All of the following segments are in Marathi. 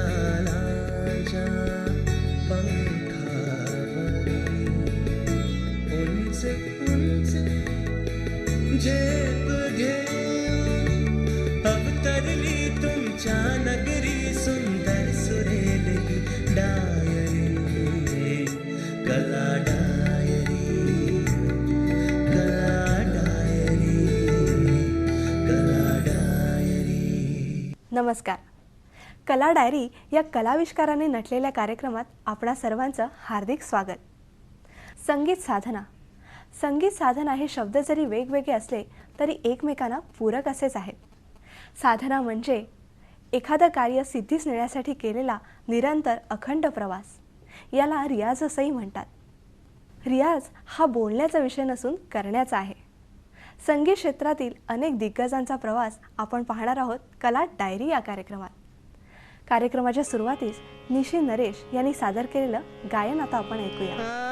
सुरतालाच्या पंखावरी उंच उंच झेप घेऊन अवतरली तुमच्या नगरी सुंदर सुरेल ही डायरी, कला डायरी, कला डायरी, कला डायरी. नमस्कार. कला डायरी या कलाविष्काराने नटलेल्या कार्यक्रमात आपणा सर्वांचं हार्दिक स्वागत. संगीत साधना. संगीत साधना हे शब्द जरी वेगवेगळे असले तरी एकमेकांना पूरक असेच आहेत. साधना म्हणजे एखादं कार्य सिद्धीस नेण्यासाठी केलेला निरंतर अखंड प्रवास. याला रियाज असंही म्हणतात. रियाज हा बोलण्याचा विषय नसून करण्याचा आहे. संगीत क्षेत्रातील अनेक दिग्गजांचा प्रवास आपण पाहणार आहोत कला डायरी या कार्यक्रमात. कार्यक्रमाच्या सुरुवातीस निशी नरेश यांनी सादर केलेलं गायन आता आपण ऐकूया.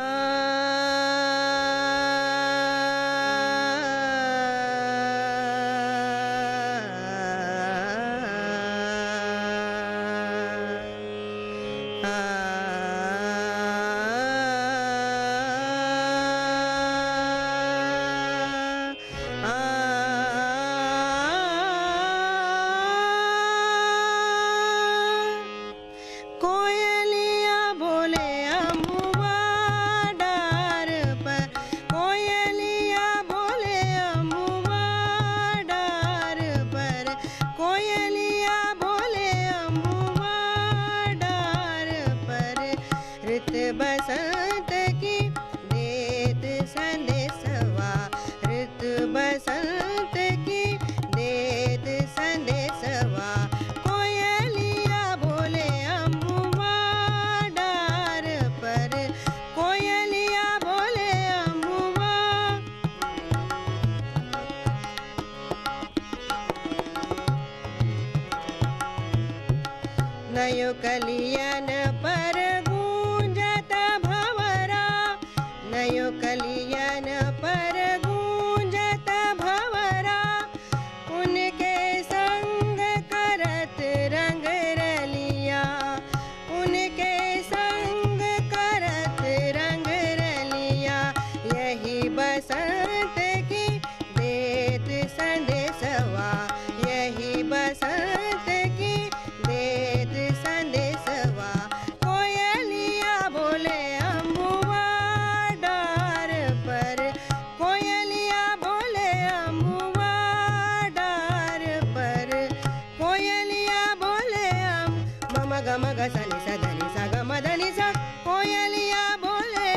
बसंत की देत संदेशवा, ऋतु बसंत की देत संदेशवा, कोयलिया बोले अम्बुआ डार पर, कोयलिया बोले अम्बुआ. नयो कलियन पर कलियन पर गूंजत भंवरा, उनके संग करत रंग रलिया, उनके संग करत रंग रलिया, यही बसंत की देत संदेशवा, यही बसंत की देत संदेशवा, कोयलिया बोले अम्बुआ पर, कोयलिया बोले अम्बुआ डार पर, कोयलिया बोले मम गम ग सनि स धनि स ग म धनि स, कोयलिया बोले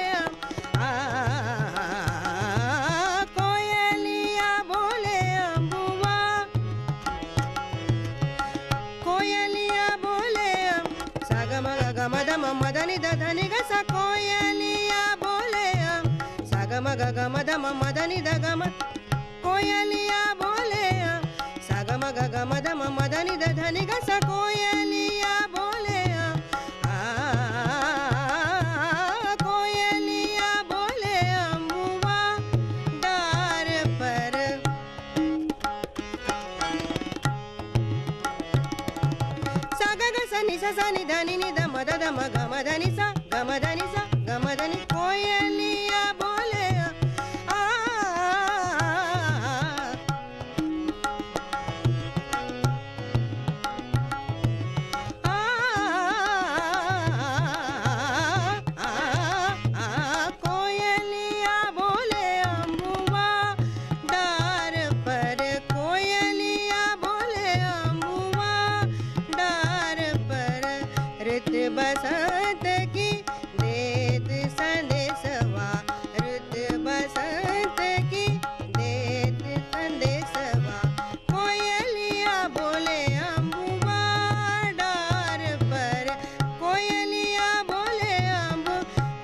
कोयलिया बोले अम्बुआ, कोयलिया बोले स ग म ग म ध म म धनि ध धनि ग स, कोयलिया बोले ग ग ग म ध म म ध नि ध ग म, कोयलिया बोले स ग म ग ग म ध म म ध नि ध ध नि ग स, कोयलिया बोले कोयलिया बोले अम्बुआ डार पर. स ग ग स नि स स नि ध नि नि ध म ध ध म ग म ध नि स ग म ध नि स ग म ध नि, कोयलिया बसंत की देत संदेशवा, ऋतु बसंत की देत संदेशवा, कोयलिया बोले अम्बुआ डार पर, कोयलिया बोले अम्बु,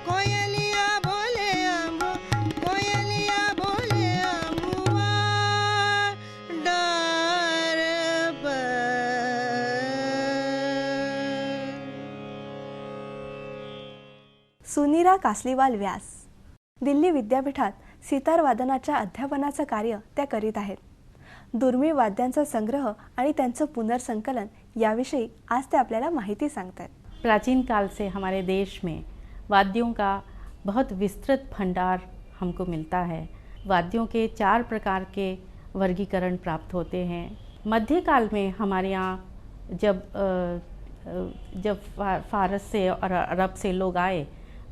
कोयलिया बोले अम्बु, कोयलिया बोले अम्बुआ डार पर. सुनीरा कासलीवाल व्यास. दिल्ली विद्यापीठात सितार वादनाच्या अध्यापनाचं कार्य त्या करीत आहेत. दुर्मिळ वाद्यांचा संग्रह आणि त्यांचं पुनर्संकलन याविषयी आज ते आपल्याला माहिती सांगतात. प्राचीन काल से हमारे देश में वाद्यों का बहुत विस्तृत भंडार हमको मिलता है. वाद्यों के 4 प्रकार के वर्गीकरण प्राप्त होते हैं. मध्यकाल में हमारे यहाँ जब फारस से और अरब से लोग आए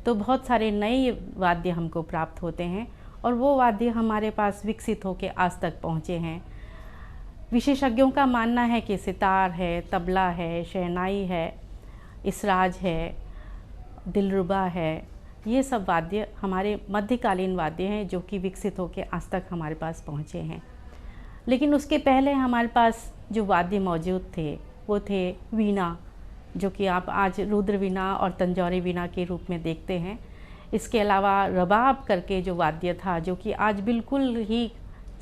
तो बहुत सारे नए वाद्य हमको प्राप्त होते हैं और वो वाद्य हमारे पास विकसित होकर आज तक पहुँचे हैं. विशेषज्ञों का मानना है कि सितार है, तबला है, शहनाई है, इसराज है, दिलरुबा है, ये सब वाद्य हमारे मध्यकालीन वाद्य हैं जो कि विकसित होकर आज तक हमारे पास पहुँचे हैं. लेकिन उसके पहले हमारे पास जो वाद्य मौजूद थे वो थे वीणा, जो कि आप आज रुद्र वीणा और तंजौरी वीणा के रूप में देखते हैं. इसके अलावा रबाब करके जो वाद्य था जो कि आज बिल्कुल ही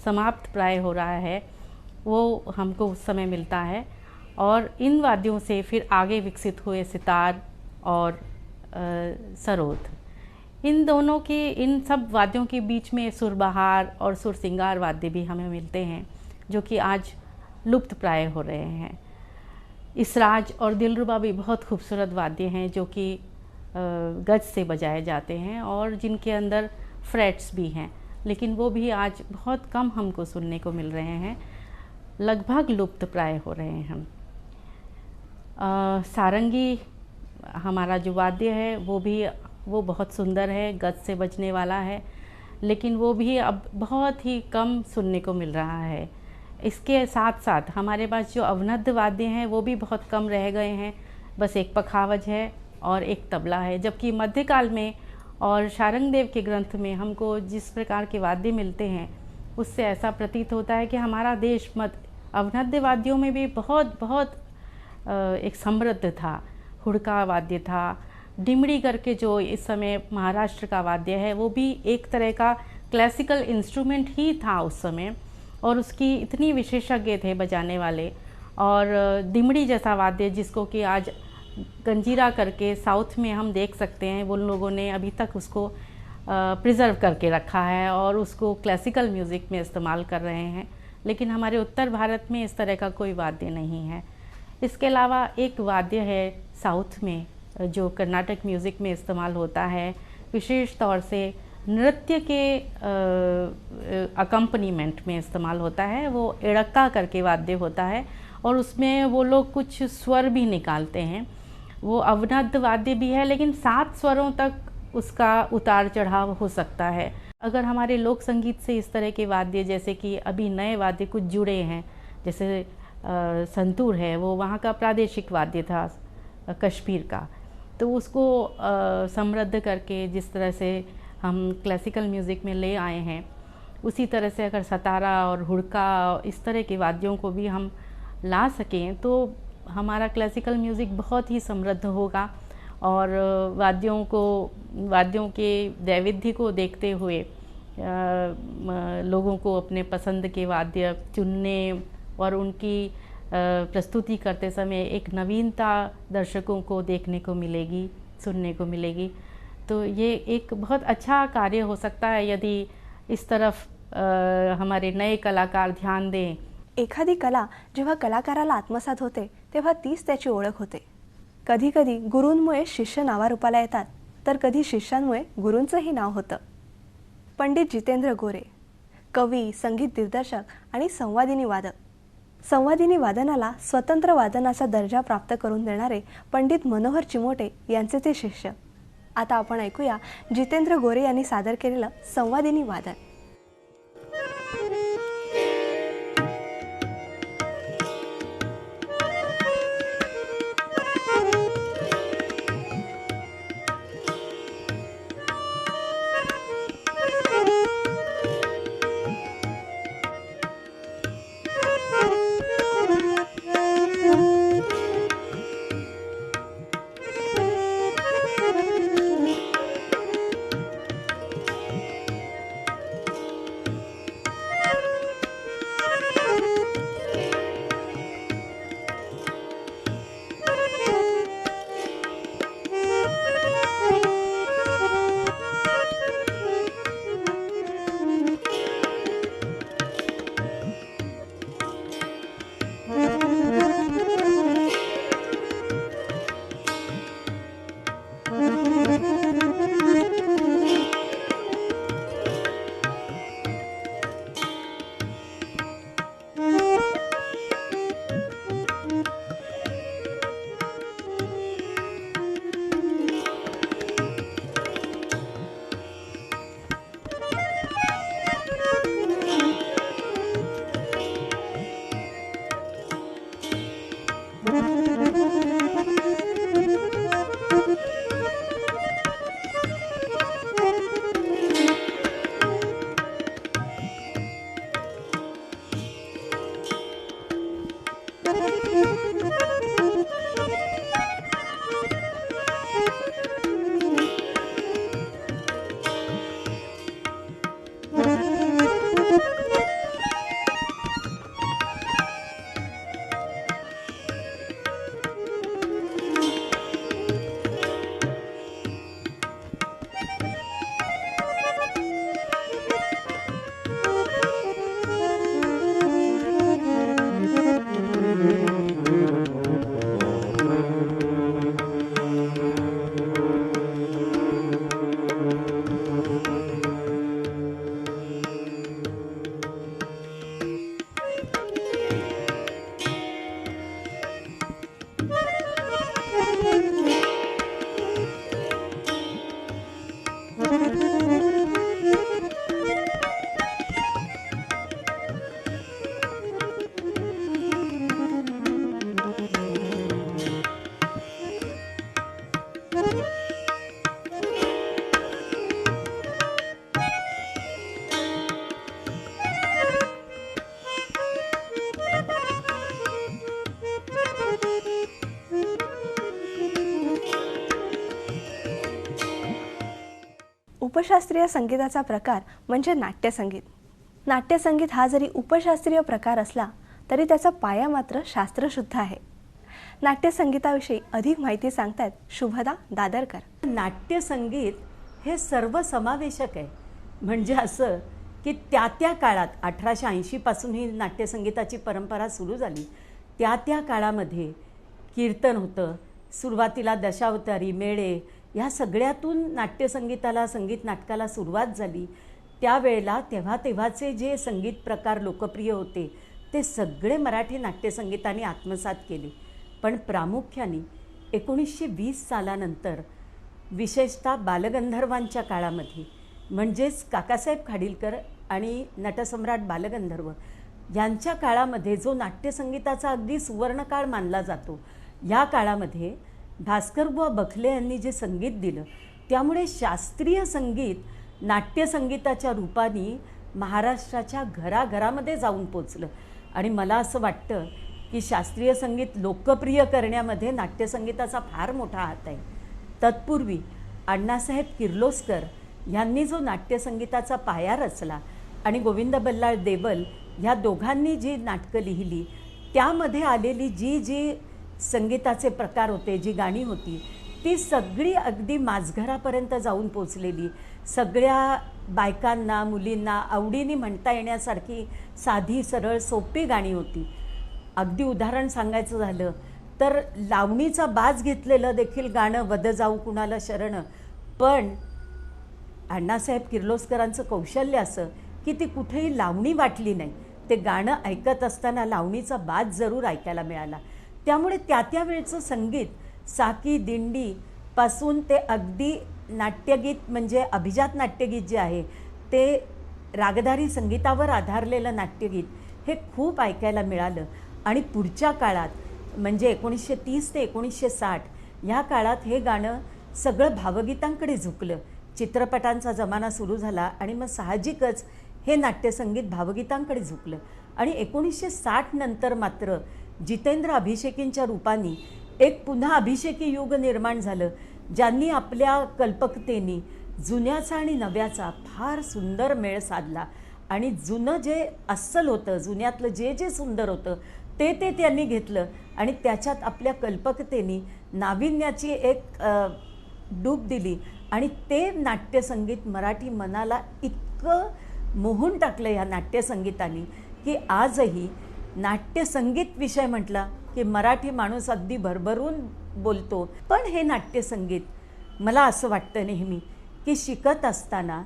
समाप्त प्राय हो रहा है, वो हमको उस समय मिलता है. और इन वाद्यों से फिर आगे विकसित हुए सितार और सरोद. इन सब वाद्यों के बीच में सुरबहार और सुरसिंगार वाद्य भी हमें मिलते हैं जो कि आज लुप्त प्राय हो रहे हैं. इसराज और दिलरुबा भी बहुत खूबसूरत वाद्य हैं जो कि गज से बजाए जाते हैं और जिनके अंदर फ्रेट्स भी हैं, लेकिन वो भी आज बहुत कम हमको सुनने को मिल रहे हैं, लगभग लुप्त प्राय हो रहे हैं. सारंगी हमारा जो वाद्य है वो बहुत सुंदर है, गज से बजने वाला है, लेकिन वो भी अब बहुत ही कम सुनने को मिल रहा है. इसके साथ साथ हमारे पास जो अवनद्ध वाद्य हैं वो भी बहुत कम रह गए हैं. बस एक पखावज है और एक तबला है. जबकि मध्यकाल में और शारंगदेव के ग्रंथ में हमको जिस प्रकार के वाद्य मिलते हैं उससे ऐसा प्रतीत होता है कि हमारा देश अवनद्ध वाद्यों में भी बहुत एक समृद्ध था. हुड़का वाद्य था, डिमड़ी करके जो इस समय महाराष्ट्र का वाद्य है वो भी एक तरह का क्लासिकल इंस्ट्रूमेंट ही था उस समय और उसकी इतनी विशेषज्ञ थे बजाने वाले. और दिमड़ी जैसा वाद्य जिसको कि आज गंजीरा करके साउथ में हम देख सकते हैं, वो लोगों ने अभी तक उसको प्रिजर्व करके रखा है और उसको क्लासिकल म्यूज़िक में इस्तेमाल कर रहे हैं. लेकिन हमारे उत्तर भारत में इस तरह का कोई वाद्य नहीं है. इसके अलावा एक वाद्य है साउथ में जो कर्नाटक म्यूज़िक में इस्तेमाल होता है, विशेष तौर से नृत्य के अकम्पनीमेंट में इस्तेमाल होता है. वो एड़क्का करके वाद्य होता है और उसमें वो लोग कुछ स्वर भी निकालते हैं. वो अवनद्ध वाद्य भी है लेकिन 7 स्वरों तक उसका उतार चढ़ाव हो सकता है. अगर हमारे लोक संगीत से इस तरह के वाद्य जैसे कि अभी नए वाद्य कुछ जुड़े हैं, जैसे संतूर है, वो वहाँ का प्रादेशिक वाद्य था कश्मीर का, तो उसको समृद्ध करके जिस तरह से हम क्लासिकल म्यूज़िक में ले आए हैं उसी तरह से अगर सतारा और हुड़का इस तरह के वाद्यों को भी हम ला सकें तो हमारा क्लासिकल म्यूज़िक बहुत ही समृद्ध होगा. और वाद्यों के वैविध्य को देखते हुए लोगों को अपने पसंद के वाद्य चुनने और उनकी प्रस्तुति करते समय एक नवीनता दर्शकों को देखने को मिलेगी, सुनने को मिलेगी. तो ये एक बहुत अच्छा कार्य हो सकता है यदि इस तरफ हमारे नए कलाकार ध्यान दें. एखादी कला जेव्हा कलाकाराला आत्मसात होते तेव्हा तीच त्याची ओळख होते. कधी कधी गुरूंमुळे शिष्य नावारूपाला येतात तर कधी शिष्यांमुळे गुरूंचंही नाव होतं. पंडित जितेंद्र गोरे कवी, संगीत दिग्दर्शक आणि संवादिनी वादक. संवादिनी वादनाला स्वतंत्र वादनाचा दर्जा प्राप्त करून देणारे पंडित मनोहर चिमोटे यांचे ते शिष्य. आता आपण ऐकूया जितेंद्र गोरे यांनी सादर केलेलं संवादिनी वादन. उपशास्त्रीय संगीताचा प्रकार म्हणजे नाट्यसंगीत. नाट्यसंगीत हा जरी उपशास्त्रीय प्रकार असला तरी त्याचा पाया मात्र शास्त्रशुद्ध आहे. नाट्यसंगीताविषयी अधिक माहिती सांगतायत शुभदा दादरकर. नाट्यसंगीत हे सर्वसमावेशक आहे. म्हणजे असं की त्या त्या काळात 1880 पासून ही नाट्यसंगीताची परंपरा सुरू झाली. त्या त्या काळामध्ये कीर्तन होतं, सुरुवातीला दशावतारी, मेळे ह्या सगळ्यातून नाट्यसंगीताला, संगीत नाटकाला सुरुवात झाली. त्यावेळेला तेव्हाचे जे संगीत प्रकार लोकप्रिय होते ते सगळे मराठी नाट्यसंगीताने आत्मसात केले. पण प्रामुख्याने 1920 सालानंतर विशेषतः बालगंधर्वांच्या काळामध्ये म्हणजेच काकासाहेब खाडीलकर आणि नटसम्राट बालगंधर्व यांच्या काळामध्ये जो नाट्यसंगीताचा अगदी सुवर्णकाळ मानला जातो, या काळामध्ये भास्करबुवा बखले यांनी जे संगीत दिलं त्यामुळे शास्त्रीय संगीत नाट्यसंगीताच्या रूपाने महाराष्ट्राच्या घराघरामध्ये जाऊन पोचलं. आणि मला असं वाटतं की शास्त्रीय संगीत लोकप्रिय करण्यामध्ये नाट्यसंगीताचा फार मोठा हात आहे. तत्पूर्वी अण्णासाहेब किर्लोस्कर यांनी जो नाट्यसंगीताचा पाया रचला आणि गोविंद बल्लाळ देवल ह्या दोघांनी जी नाटकं लिहिली त्यामध्ये आलेली जी संगीताचे प्रकार होते, जी गाणी होती ती सगळी अगदी माझघरापर्यंत जाऊन पोचलेली, सगळ्या बायकांना, मुलींना आवडीने म्हणता येण्यासारखी साधी सरळ सोपी गाणी होती. अगदी उदाहरण सांगायचं झालं तर लावणीचा बाज घेतलेलं देखील गाणं वद जाऊ कुणाला शरण, पण अण्णासाहेब किर्लोस्करांचं कौशल्य असं की ती कुठेही लावणी वाटली नाही. ते गाणं ऐकत असताना लावणीचा बाज जरूर ऐकायला मिळाला. त्यामुळे त्या वेळचं संगीत साकी दिंडी पासून ते अगदी नाट्यगीत म्हणजे अभिजात नाट्यगीत जे आहे ते रागदारी संगीतावर आधारलेलं नाट्यगीत हे खूप ऐकायला मिळालं. आणि पुढच्या काळात म्हणजे 1930 ते 1960 ह्या काळात हे गाणं सगळं भावगीतांकडे झुकलं. चित्रपटांचा जमाना सुरू झाला आणि मग साहजिकच हे नाट्यसंगीत भावगीतांकडे झुकलं. आणि 1960 नंतर मात्र जितेंद्र अभिषेकींच्या रूपाने एक पुन्हा अभिषेकी युग निर्माण झालं, ज्यांनी आपल्या कल्पकतेने जुन्याचा आणि नव्याचा फार सुंदर मेळ साधला. आणि जुनं जे अस्सल होतं, जुन्यातलं जे सुंदर होतं ते त्यांनी घेतलं आणि त्याच्यात आपल्या कल्पकतेने नाविन्याची एक डूब दिली. आणि ते नाट्यसंगीत मराठी मनाला इतकं मोहून टाकलं या नाट्यसंगीताने की आजही नाट्यसंगीत विषय म्हटला की मराठी माणूस अगदी भरभरून बोलतो. पण हे नाट्यसंगीत मला असं वाटतं नेहमी की शिकत असताना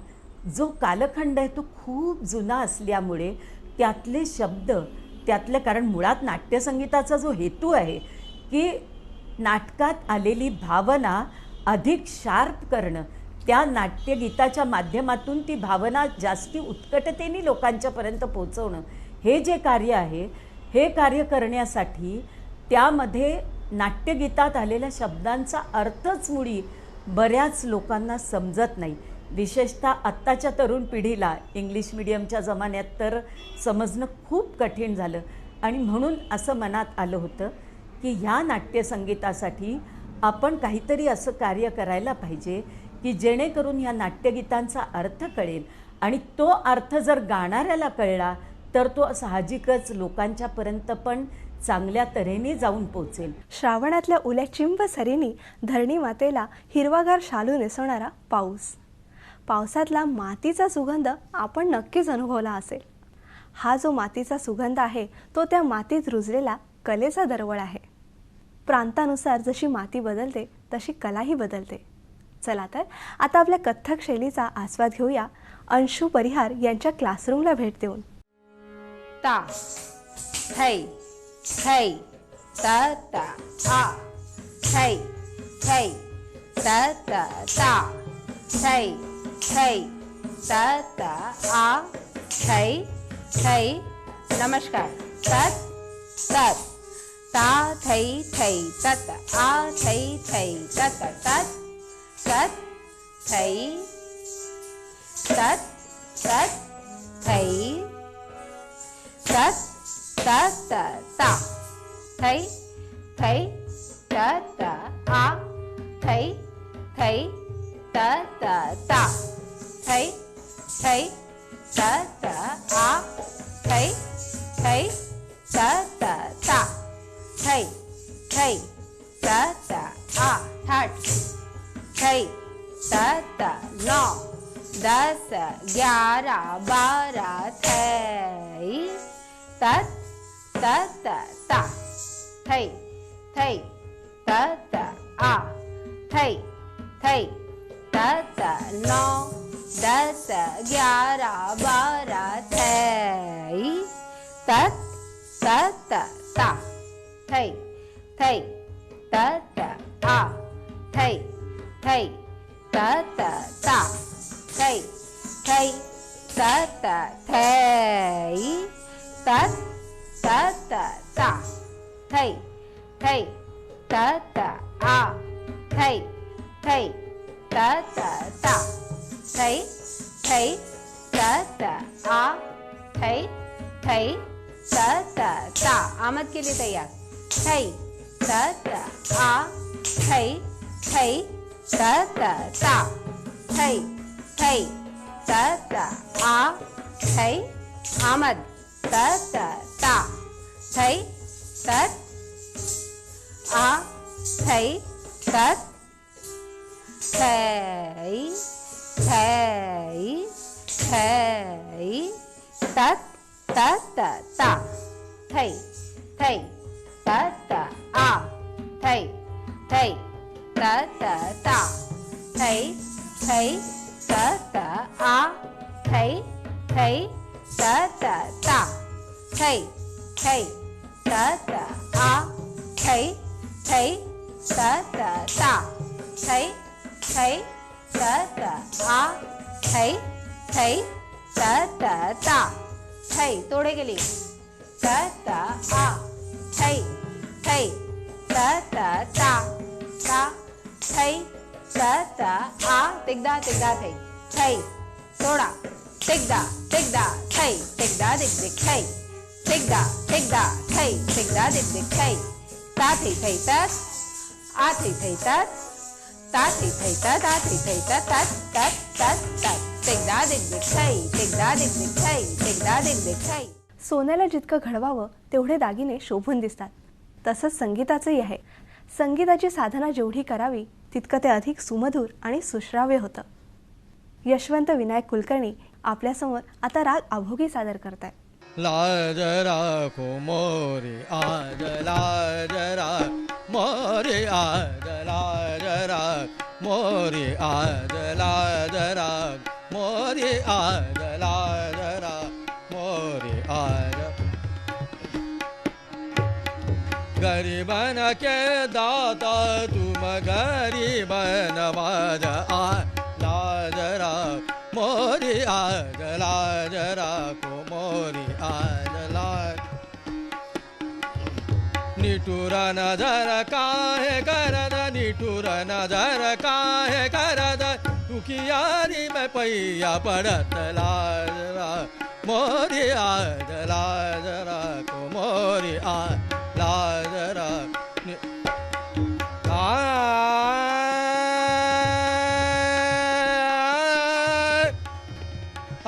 जो कालखंड आहे तो खूप जुना असल्यामुळे त्यातले शब्द, त्यातले, कारण मुळात नाट्यसंगीताचा जो हेतू आहे की नाटकात आलेली भावना अधिक शार्प करणं, त्या नाट्यगीताच्या माध्यमातून ती भावना जास्ती उत्कटतेने लोकांच्यापर्यंत पोहोचवणं, हे जे कार्य आहे हे कार्य करण्यासाठी त्यामध्ये नाट्यगीतात आलेल्या शब्दांचा अर्थच मुळी बऱ्याच लोकांना समजत नाही. विशेषतः आत्ताच्या तरुण पिढीला इंग्लिश मिडियमच्या जमान्यात तर समजणं खूप कठीण झालं. आणि म्हणून असं मनात आलं होतं की ह्या नाट्यसंगीतासाठी आपण काहीतरी असं कार्य करायला पाहिजे की जेणेकरून ह्या नाट्यगीतांचा अर्थ कळेल आणि तो अर्थ जर गाणाऱ्याला कळला तर तो साहजिकच लोकांच्यापर्यंत पण चांगल्या तऱ्हेने जाऊन पोचेल. श्रावणातल्या ओल्या चिंब सरींनी धरणी मातेला हिरवागार शालू नेसवणारा पाऊस. पावसातला मातीचा सुगंध आपण नक्कीच अनुभवला असेल. हा जो मातीचा सुगंध आहे तो त्या मातीत रुजलेला कलेचा दरवळ आहे. प्रांतानुसार जशी माती बदलते तशी कलाही बदलते. चला तर आता आपल्या कथ्थक शैलीचा आस्वाद घेऊया अंशू परिहार यांच्या क्लासरूमला भेट देऊन. ता थै थै त त आ थै थै त त ता थै थै त त आ थै थै नमस्कार तत तत ता थै थै तत आ थै थै तत तत तत थै तत तत थै तत तत ता थै थै तत आ थै थै तत ता थै थै तत आ थै थै तत ता थै थै तत आ ठाट थै तत 9 10 11 12 थै तत तत ता थै थै तत आ थै थै तत 9 10 11 12 थै तत तत ता थै थै तत आ थै थै तत ता थै थै तत थै तत तत ता थै थै तत आ थै थै तत ता थै थै तत आ थै थै तत ता. आमद के लिए तैयार. थै तत आ थै थै तत ता थै थै तत आ थै आमद तत ता थै तत आ थै तत थै थै थै तत तत ता थै थै तत आ थै थै तत ता थै थै तत आ थै थै तत ता थै थै तत आ थै थै तत ता थै थै तत आ थै थै तत ता थै. तोड़े के लिए तत आ थै थै तत ता ता थै तत आ तिगदा तिगदा थै थै तोड़ा तिगदा तिगदा थै तिगदा दिग दिग थै तिगदा तिगदा थै तिगदा दिग दिग थै ता थै थै तत आ थै थै तत ता थै थै तत आ थै थै तत तत तत तत तत तिगदा दिग दिग थै तिगदा दिग दिग थै तिगदा दिग दिग थै. सोन्याला जितकं घडवावं तेवढे दागिने शोभून दिसतात. तसंच संगीताचंही आहे. संगीताची साधना जेवढी करावी तितकं ते अधिक सुमधुर आणि सुश्राव्य होतं. यशवंत विनायक कुलकर्णी आपल्यासमोर आता राग अभोगी सादर करतायत. लाज राखो मोरे आज लाज राख मोरे आज लाज राख मोरे आज लाज राख मोरे आज लाज राख मोरे आज. गरीबन के दाता तुम गरीबन नवाज आ लाज राख मोरी आज लाज राखो मोरी आज लाज. निठुर नजर काहे करद निठुर नजर काहे करद दुखियारी में पैया पड़त लाज राख मोरी आज लाज राखो मोरी आ ला जरा नि आ आ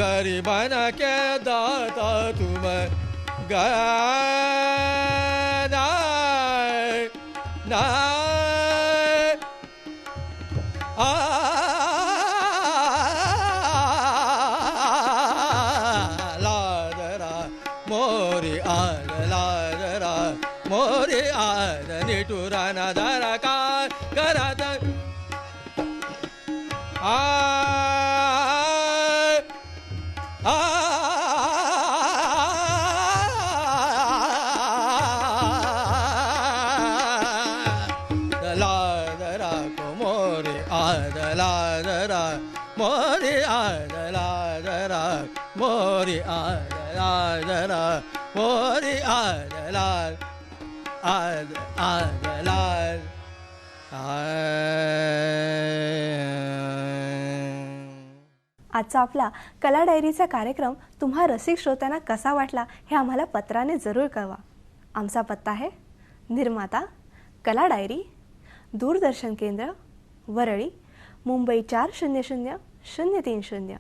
गरीबन के दाता तुम गाना ना आ लादरा मोरी आ लादरा मोरी आ निटुरा नदरा का करत आ मोरी आदला मोरी आदला आदला आजचा आपला कला डायरीचा कार्यक्रम तुम्हा रसिक श्रोत्यांना कसा वाटला हे आम्हाला पत्राने जरूर कळवा. आमचा पत्ता आहे निर्माता कला डायरी, दूरदर्शन केंद्र, वरळी, मुंबई 400030.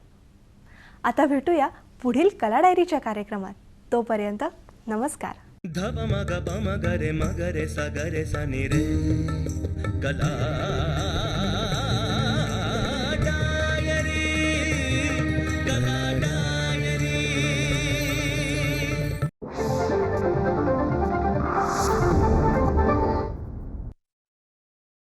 आता भेटूया पुढील कला डायरीच्या कार्यक्रमात. तोपर्यंत नमस्कार. ध प म ग प म ग रे सा ग रे सा नि रे कला